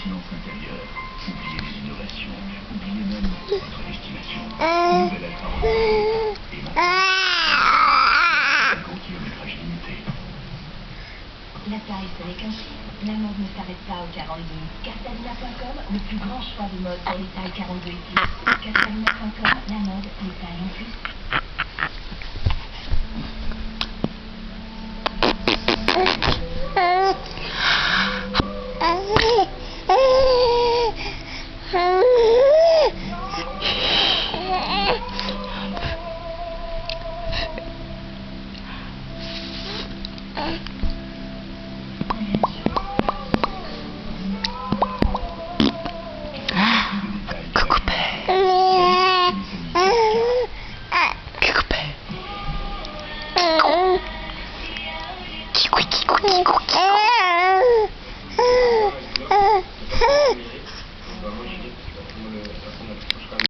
silence intérieur. Oubliez les innovations. Oubliez même votre estimation. Nouvelle alpha. Et maintenant, 50 km limité. La taille, ce n'est qu'un chiffre. La mode ne s'arrête pas au 42. Castalina.com, le plus grand choix de mode pour les tailles 42 et plus. Castalina.com, la mode, les tailles en plus. Cookie.